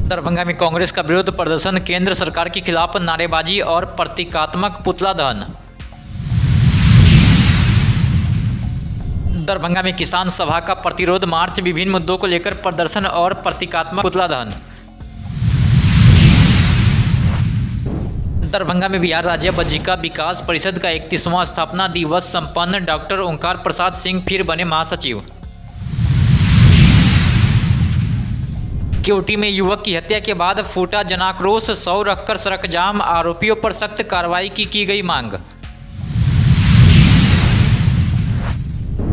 दरभंगा में कांग्रेस का विरोध प्रदर्शन, केंद्र सरकार के खिलाफ नारेबाजी और प्रतीकात्मक पुतला दहन। दरभंगा में किसान सभा का प्रतिरोध मार्च, विभिन्न मुद्दों को लेकर प्रदर्शन और प्रतीकात्मक पुतला दहन। दरभंगा में बिहार राज्य बज्जिका विकास परिषद का 31वां स्थापना दिवस संपन्न, डॉक्टर ओंकार प्रसाद सिंह फिर बने महासचिव। केवटी में युवक की हत्या के बाद फूटा जनाक्रोश, 100 रखकर सड़क जाम, आरोपियों पर सख्त कार्रवाई की गई मांग।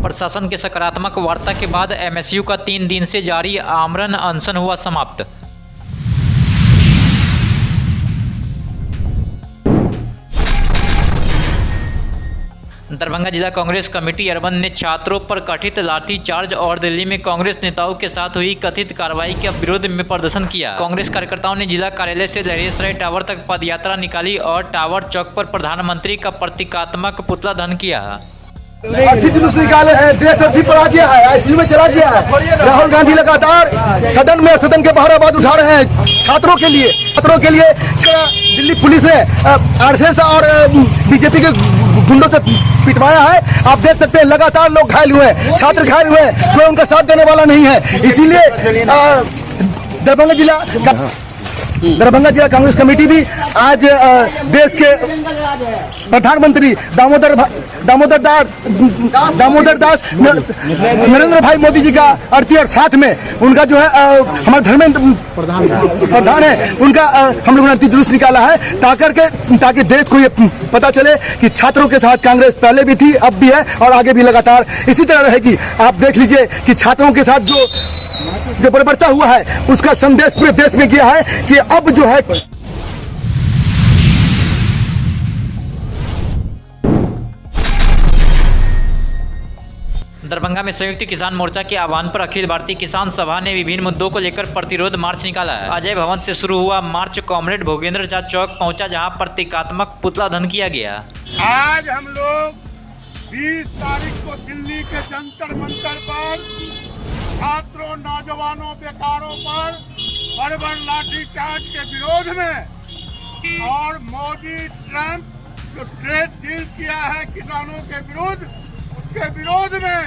प्रशासन के सकारात्मक वार्ता के बाद एमएसयू का 3 दिन से जारी आमरण अनशन हुआ समाप्त। दरभंगा जिला कांग्रेस कमेटी अर्बन ने छात्रों पर कथित लाठीचार्ज और दिल्ली में कांग्रेस नेताओं के साथ हुई कथित कार्रवाई के विरोध में प्रदर्शन किया। कांग्रेस कार्यकर्ताओं ने जिला कार्यालय से लहरियासराय टावर तक पदयात्रा निकाली और टावर चौक पर प्रधानमंत्री का प्रतीकात्मक पुतला दहन किया। जुलूस निकाले हैं, देश अभी पड़ा गया है, आईसीयू में चला गया है। राहुल गांधी लगातार सदन के पहराबाद उठा रहे हैं छात्रों के लिए। दिल्ली पुलिस ने आरएसएस और बीजेपी के गुंडों से पिटवाया है। आप देख सकते हैं लगातार लोग घायल हुए हैं, छात्र घायल हुए हैं, कोई उनका साथ देने वाला नहीं है। इसीलिए दरभंगा जिला कांग्रेस कमेटी भी आज देश के प्रधानमंत्री दामोदर दास नरेंद्र भाई मोदी जी का अर्थी और साथ में उनका जो है हमारे धर्मेंद्र प्रधान है, उनका हम लोगों ने अंतिम जुलूस निकाला है ताकि देश को ये पता चले कि छात्रों के साथ कांग्रेस पहले भी थी, अब भी है और आगे भी लगातार इसी तरह रहेगी। आप देख लीजिए कि छात्रों के साथ जो बर्बरता हुआ है उसका संदेश पूरे देश में गया है कि अब जो है दरभंगा में संयुक्त किसान मोर्चा के आह्वान पर अखिल भारतीय किसान सभा ने विभिन्न मुद्दों को लेकर प्रतिरोध मार्च निकाला है। अजय भवन से शुरू हुआ मार्च कॉमरेड भोगेंद्र झा चौक पहुंचा, जहां प्रतीकात्मक पुतला दहन किया गया। आज हम लोग 20 तारीख को दिल्ली के जंतर मंतर पर छात्रों, नौजवानों, बेकारों पर बड़े लाठीचार्ज के विरोध में और मोदी ट्रंप जो ट्रेड डील किया है किसानों के विरुद्ध, उसके विरोध में,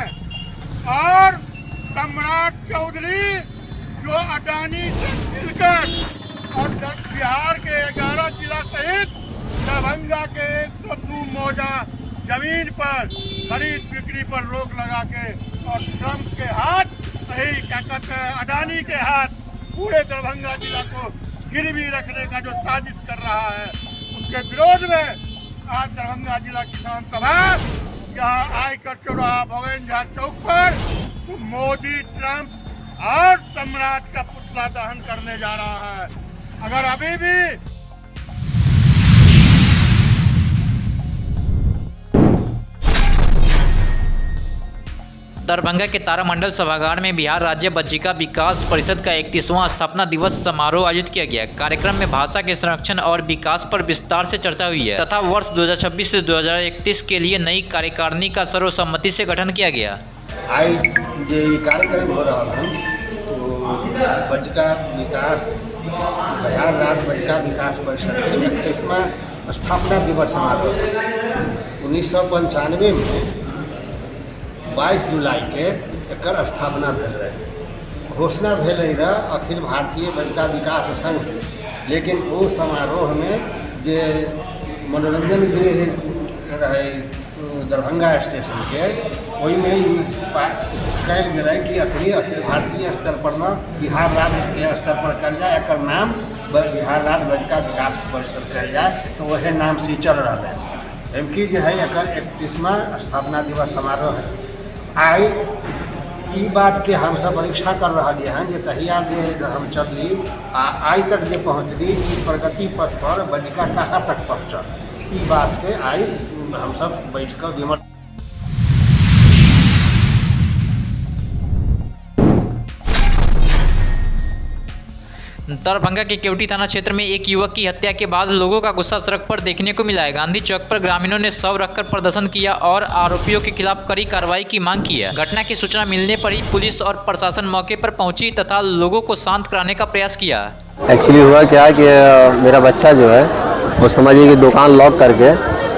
और सम्राट चौधरी जो अडानी से मिलकर और बिहार के 11 जिला सहित दरभंगा के 102 मौजा जमीन पर खरीद बिक्री पर रोक लगा के और ट्रंप के हाथ क्या कहते हैं अडानी के हाथ पूरे दरभंगा जिला को गिरवी रखने का जो साजिश कर रहा है, उसके विरोध में आज दरभंगा जिला किसान सभा यहाँ आयकर चौराहा भोगेंद्र झा चौक पर मोदी, ट्रंप और सम्राट का पुतला दहन करने जा रहा है। अगर अभी भी दरभंगा के तारामंडल सभागार में बिहार राज्य बज्जिका विकास परिषद का 31वां स्थापना दिवस समारोह आयोजित किया गया। कार्यक्रम में भाषा के संरक्षण और विकास पर विस्तार से चर्चा हुई है तथा वर्ष 2026 से 2031 के लिए नई कार्यकारिणी का सर्वसम्मति से गठन किया गया। आज जो कार्यक्रम हो रहा है तो बज्जिका विकास बिहार राज्य बज्जिका विकास परिषद के 31वां स्थापना दिवस समारोह 1995 में 22 जुलाई के एकर स्थापना भेल रहे। घोषणा भेल रही अखिल भारतीय बज्जिका विकास संघ, लेकिन वो समारोह में जे मनोरंजन गृह रहे दरभंगा स्टेशन के वही में कल गया कि अखिल भारतीय स्तर पर न बिहार राज्य के स्तर पर कल जाए, एकर नाम बिहार राज्य बज्जिका विकास परिषद कल जाए, तो वह नाम से चल रहा है। एमकी जो है एकर 31वां स्थापना दिवस समारोह है। आई ई बात के हम सब परीक्षा कर रहा हैं जे तहिया जे हम चलली आई तक जे पहुँचली प्रगति पथ पर बज्जिका कहाँ तक पहुँचल, ई बात के आई हम सब बैठ कर विमर्श। दरभंगा के केवटी थाना क्षेत्र में एक युवक की हत्या के बाद लोगों का गुस्सा सड़क पर देखने को मिला है। गांधी चौक पर ग्रामीणों ने शव रखकर प्रदर्शन किया और आरोपियों के खिलाफ कड़ी कार्रवाई की मांग की है। घटना की सूचना मिलने पर ही पुलिस और प्रशासन मौके पर पहुंची तथा लोगों को शांत कराने का प्रयास किया। एक्चुअली हुआ क्या कि मेरा बच्चा जो है वो समझिए कि दुकान लॉक करके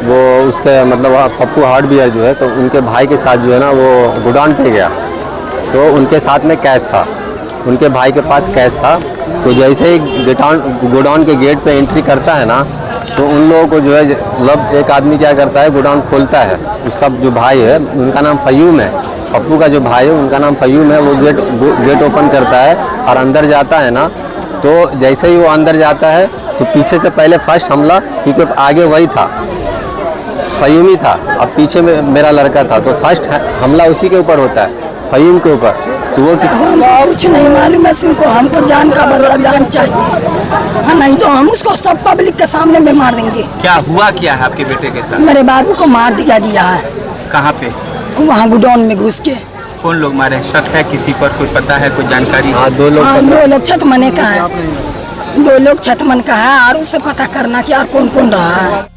वो उसके मतलब पप्पू हार्डवेयर जो है तो उनके भाई के साथ जो है ना वो गोडाउन पे गया, तो उनके साथ में कैश था, उनके भाई के पास कैश था। तो जैसे ही गोडाउन के गेट पे एंट्री करता है ना, तो उन लोगों को जो है मतलब एक आदमी क्या करता है, गोडाउन खोलता है। उसका जो भाई है उनका नाम फयूम है, पप्पू का जो भाई है उनका नाम फयूम है, वो गेट ओपन करता है और अंदर जाता है ना। तो जैसे ही वो अंदर जाता है तो पीछे से पहले फर्स्ट हमला, क्योंकि आगे वही था, फयूम ही था, अब पीछे में मेरा लड़का था, तो फर्स्ट हमला उसी के ऊपर होता है, फयूम के ऊपर। तो वो कुछ नहीं मालूम है सिंह को, हमको जान का बदला जान चाहिए, हाँ नहीं तो हम उसको सब पब्लिक के सामने में मार देंगे। क्या हुआ क्या है आपके बेटे के साथ? मेरे बाबू को मार दिया गया है। कहाँ पे? वहाँ गोडाउन में घुस के। कौन लोग मारे? शक है किसी पर? कोई पता है, कोई जानकारी? हाँ, दो लोग छतमने का है, 2 लोग छतमन का है, और उससे पता करना कि और कौन कौन रहा है।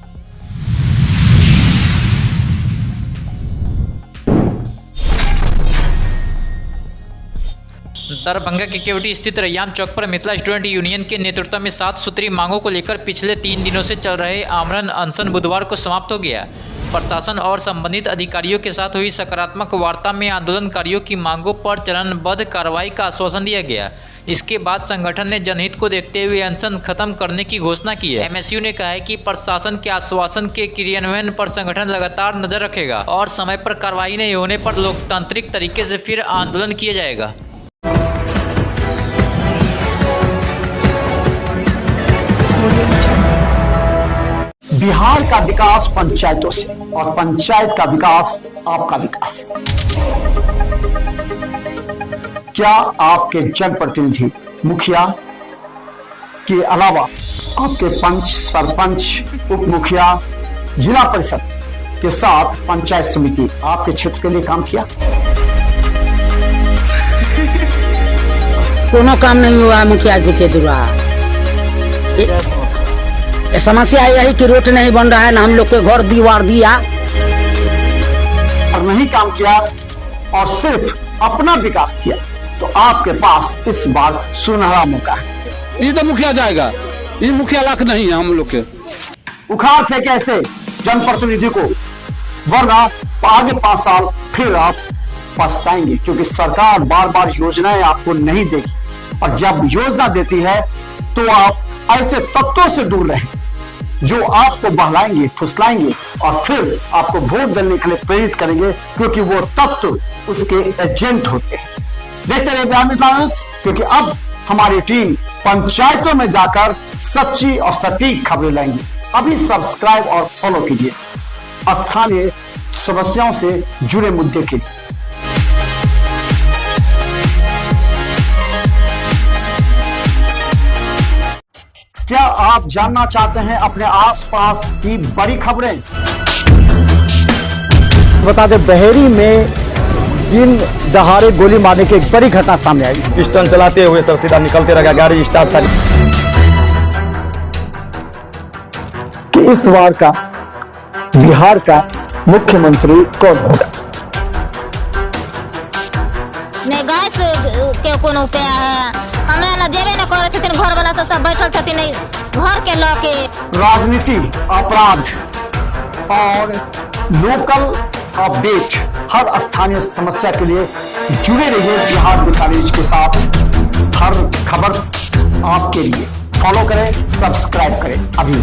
दरभंगा के केवटी स्थित रैयाम चौक पर मिथिला स्टूडेंट यूनियन के नेतृत्व में 7 सूत्री मांगों को लेकर पिछले 3 दिनों से चल रहे आमरण अनशन बुधवार को समाप्त हो गया। प्रशासन और संबंधित अधिकारियों के साथ हुई सकारात्मक वार्ता में आंदोलनकारियों की मांगों पर चरणबद्ध कार्रवाई का आश्वासन दिया गया। इसके बाद संगठन ने जनहित को देखते हुए अनशन खत्म करने की घोषणा की है। एमएसयू ने कहा है कि प्रशासन के आश्वासन के क्रियान्वयन पर संगठन लगातार नजर रखेगा और समय पर कार्रवाई नहीं होने पर लोकतांत्रिक तरीके से फिर आंदोलन किया जाएगा। बिहार का विकास पंचायतों से और पंचायत का विकास आपका विकास। क्या आपके जनप्रतिनिधि मुखिया के अलावा आपके पंच, सरपंच, उप मुखिया, जिला परिषद के साथ पंचायत समिति आपके क्षेत्र के लिए काम किया? कोनो काम नहीं हुआ मुखिया जी के द्वारा। समस्या यही कि रोड नहीं बन रहा है, ना हम लोग के घर दीवार दिया, और नहीं काम किया और सिर्फ अपना विकास किया, तो आपके पास इस बार सुनहरा मौका है। ये तो मुखिया जाएगा, ये मुखिया लाख नहीं है हम लोग के। उखाड़ फेंके ऐसे जनप्रतिनिधि को, वरना आगे 5 साल फिर आप पछताएंगे, क्योंकि सरकार बार बार योजनाएं आपको नहीं देगी, और जब योजना देती है तो आप ऐसे तत्वों से दूर रहें जो आपको बहलाएंगे, फुसलाएंगे और फिर आपको वोट देने के लिए प्रेरित करेंगे, क्योंकि वो तत्व उसके एजेंट होते हैं। देखते रहिए बिहार मिथिला न्यूज़, क्योंकि अब हमारी टीम पंचायतों में जाकर सच्ची और सटीक खबरें लाएंगी। अभी सब्सक्राइब और फॉलो कीजिए स्थानीय समस्याओं से जुड़े मुद्दे के लिए। क्या आप जानना चाहते हैं अपने आसपास की बड़ी खबरें? बता दें, बहेरी में दिन दहाड़े गोली मारने की एक बड़ी घटना सामने आई। पिस्टन चलाते हुए सर सीधा निकलते रह गया, गाड़ी स्टार्ट था। कि इस बार का बिहार का मुख्यमंत्री कौन होगा? नहीं गैस के कोनो उपाय है, हमें ना जेबे न करे छथिन, घर वाला सब बैठल छथिन घर के लके। राजनीति, अपराध और लोकल अपडेट, हर स्थानीय समस्या के लिए जुड़े रहिए बिहार मिथिला न्यूज़ के साथ। हर खबर आपके लिए फॉलो करें, सब्सक्राइब करें अभी।